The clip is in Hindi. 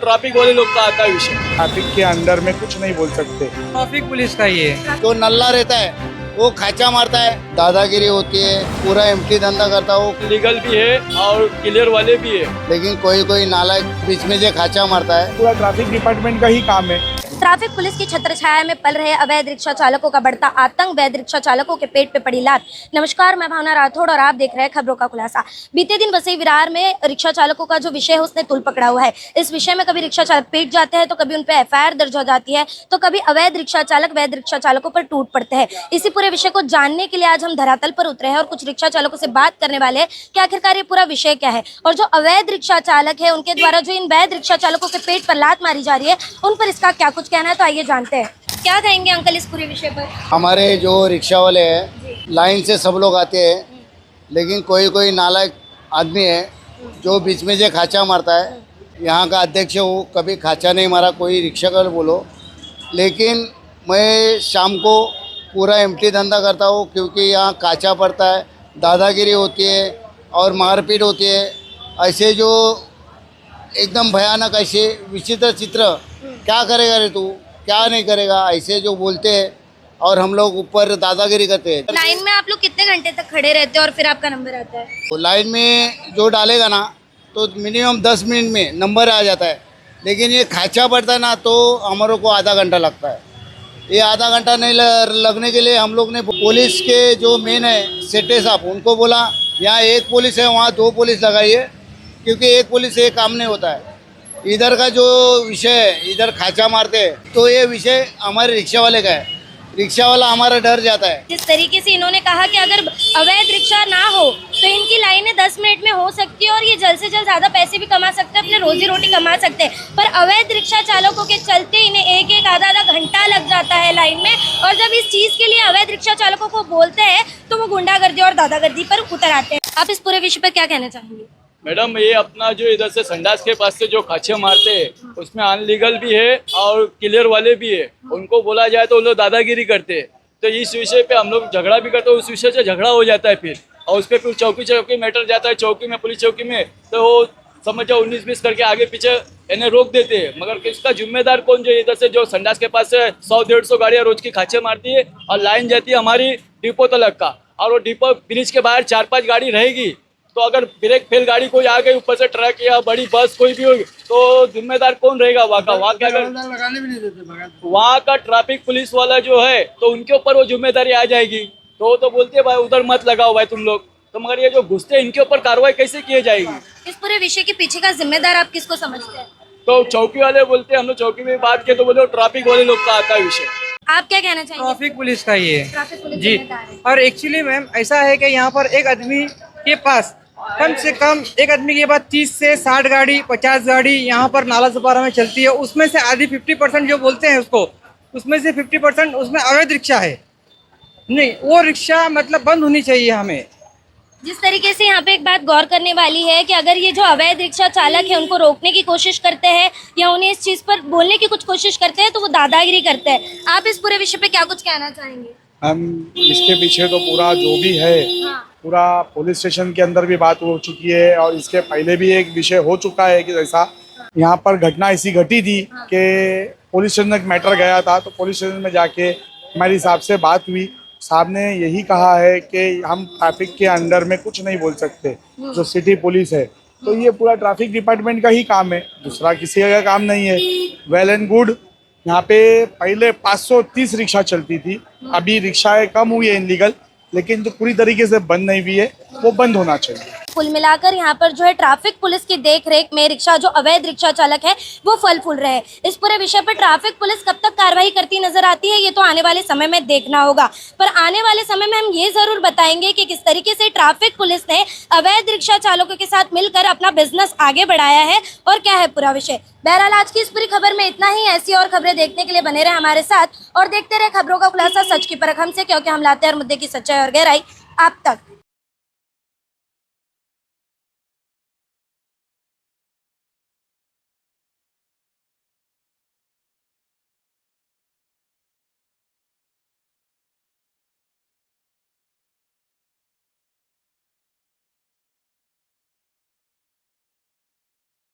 ट्रैफिक वाले लोग का आता है विषय। ट्रैफिक के अंडर में कुछ नहीं बोल सकते। ट्रैफिक पुलिस का ही है। जो नल्ला रहता है वो खाचा मारता है, दादागिरी होती है, पूरा एम्प्टी धंधा करता है वो। लीगल भी है और क्लियर वाले भी है, लेकिन कोई कोई नालायक बीच में से खाचा मारता है। पूरा ट्रैफिक डिपार्टमेंट का ही काम है। ट्रैफिक पुलिस की छत्रछाया में पल रहे अवैध रिक्शा चालकों का बढ़ता आतंक, वैध रिक्शा चालकों के पेट पे पड़ी लात। नमस्कार, मैं भावना राठौड़ और आप देख रहे हैं खबरों का खुलासा। बीते दिन वसई विरार में रिक्शा चालकों का जो विषय है उसने तुल पकड़ा हुआ है। इस विषय में कभी रिक्शा चालक पीट जाते हैं तो कभी उन पर एफआईआर दर्ज हो जाती है, तो कभी अवैध रिक्शा चालक वैध रिक्शा चालकों पर टूट पड़ते हैं। इसी पूरे विषय को जानने के लिए आज हम धरातल पर उतरे हैं और कुछ रिक्शा चालकों से बात करने वाले हैं कि आखिरकार ये पूरा विषय क्या है और जो अवैध रिक्शा चालक है उनके द्वारा जो इन वैध रिक्शा चालकों के पेट पर लात मारी जा रही है उन पर इसका क्या कुछ कहना है। तो आइए जानते हैं, क्या कहेंगे अंकल इस पूरे विषय पर। हमारे जो रिक्शा वाले हैं लाइन से सब लोग आते हैं, लेकिन कोई कोई नालायक आदमी है जो बीच में से खाचा मारता है। यहाँ का अध्यक्ष हूँ, कभी खाचा नहीं मारा कोई रिक्शा का बोलो, लेकिन मैं शाम को पूरा एम्प्टी धंधा करता हूँ क्योंकि यहाँ काचा पड़ता है, दादागिरी होती है और मारपीट होती है। ऐसे जो एकदम भयानक ऐसे विचित्र चित्र, क्या करेगा रे तू, क्या नहीं करेगा, ऐसे जो बोलते हैं और हम लोग ऊपर दादागिरी करते हैं। लाइन में आप लोग कितने घंटे तक खड़े रहते हैं और फिर आपका नंबर आता है? तो लाइन में जो डालेगा ना तो मिनिमम 10 मिनट में नंबर आ जाता है, लेकिन ये खाचा पड़ता है ना तो हमारे को आधा घंटा लगता है। ये आधा घंटा नहीं लगने के लिए हम लोग ने पुलिस के जो मेन है सेठे साहब उनको बोला यहाँ एक पुलिस है वहाँ 2 पुलिस लगाइए, क्योंकि एक पुलिस से काम नहीं होता है। इधर का जो विषय है, इधर खाचा मारते हैं तो ये विषय हमारे रिक्शा वाले का है। रिक्शा वाला हमारा डर जाता है। जिस तरीके से इन्होंने कहा कि अगर अवैध रिक्शा ना हो तो इनकी लाइनें 10 मिनट में हो सकती है और ये जल्द से जल्द ज्यादा पैसे भी कमा सकते हैं, अपने रोजी रोटी कमा सकते हैं। पर अवैध रिक्शा चालकों के चलते इन्हें एक आधा घंटा लग जाता है लाइन में, और जब इस चीज के लिए अवैध रिक्शा चालकों को बोलते हैं तो वो गुंडागर्दी और दादागर्दी पर उतर आते हैं। आप इस पूरे विषय पर क्या कहना चाहेंगे? मैडम ये अपना जो इधर से संडास के पास से जो खाचे मारते हैं उसमें अनलीगल भी है और क्लियर वाले भी है। उनको बोला जाए तो वो लोग दादागिरी करते हैं, तो इस विषय पे हम लोग झगड़ा भी करते हैं। उस विषय से झगड़ा हो जाता है फिर, और उस पर फिर चौकी मैटर जाता है, चौकी में पुलिस चौकी में, तो वो समझो 19-20 करके आगे पीछे इन्हें रोक देते हैं। मगर किसका जिम्मेदार कौन? जो इधर से जो संडास के पास से 100-150 गाड़ियाँ रोज की खाचे मारती है और लाइन जाती है हमारी डिपो तलक का, और वो डिपो ब्रिज के बाहर 4-5 गाड़ी रहेगी, तो अगर ब्रेक फेल गाड़ी कोई आ गई, ऊपर से ट्रक या बड़ी बस कोई भी होगी, तो जिम्मेदार कौन रहेगा वहाँ का? वहाँ क्या लगाने भी नहीं देते। वहाँ का ट्रैफिक पुलिस वाला जो है तो उनके ऊपर वो जिम्मेदारी आ जाएगी, तो बोलते हैं भाई उधर मत लगाओ भाई तुम लोग। तो मगर ये जो घुसते हैं इनके ऊपर कार्रवाई कैसे की जाएगी? इस पूरे विषय के पीछे का जिम्मेदार आप किसको समझते हैं? तो चौकी वाले बोलते हैं, हम लोग चौकी में बात किए तो बोले ट्रैफिक वाले लोग का आता है विषय। आप क्या कहना चाहेंगे? ट्रैफिक पुलिस का ही है ट्रैफिक पुलिस जी। जिम्मेदार है। और एक्चुअली मैम ऐसा है कि यहाँ पर एक आदमी के पास कम से कम 30 से 60 गाड़ी 50 गाड़ी यहाँ पर नाला सपारा में चलती है। उसमें से आधी 50% जो बोलते हैं उसको, उसमें से 50% उसमें अवैध रिक्शा है। नहीं, वो रिक्शा मतलब बंद होनी चाहिए हमें। जिस तरीके से यहाँ पे एक बात गौर करने वाली है कि अगर ये जो अवैध रिक्शा चालक है उनको रोकने की कोशिश करते हैं या उन्हें इस चीज पर बोलने की कुछ कोशिश करते हैं तो वो दादागिरी करते हैं। आप इस पूरे विषय पे क्या कुछ कहना चाहेंगे? हम इसके पीछे तो पूरा जो भी है पूरा पुलिस स्टेशन के अंदर भी बात हो चुकी है और इसके पहले भी एक विषय हो चुका है कि जैसा यहाँ पर घटना ऐसी घटी थी कि पुलिस स्टेशन एक मैटर गया था, तो पुलिस स्टेशन में जाके हमारी साहब से बात हुई। साहब ने यही कहा है कि हम ट्रैफिक के अंडर में कुछ नहीं बोल सकते, जो सिटी पुलिस है तो ये पूरा ट्रैफिक डिपार्टमेंट का ही काम है, दूसरा किसी का काम नहीं है। Well and good. यहाँ पे पहले 530 रिक्शा चलती थी, अभी रिक्शाएं कम हुई है इनलीगल, लेकिन जो पूरी तरीके से बंद नहीं हुई है वो बंद होना चाहिए। कुल मिलाकर यहाँ पर जो है ट्रैफिक पुलिस की देखरेख में रिक्शा जो अवैध रिक्शा चालक है वो फल फूल रहे हैं। इस पूरे विषय पर ट्रैफिक पुलिस कब तक कार्रवाई करती नजर आती है ये तो आने वाले समय में देखना होगा, पर आने वाले समय में हम ये जरूर बताएंगे कि किस तरीके से ट्रैफिक पुलिस ने अवैध रिक्शा चालकों के साथ मिलकर अपना बिजनेस आगे बढ़ाया है और क्या है पूरा विषय। बहरहाल आज की इस पूरी खबर में इतना ही। ऐसी और खबरें देखने के लिए बने रहे हमारे साथ और देखते रहे खबरों का खुलासा, सच की परख हमसे, क्योंकि हम लाते हैं हर मुद्दे की सच्चाई और गहराई आप तक।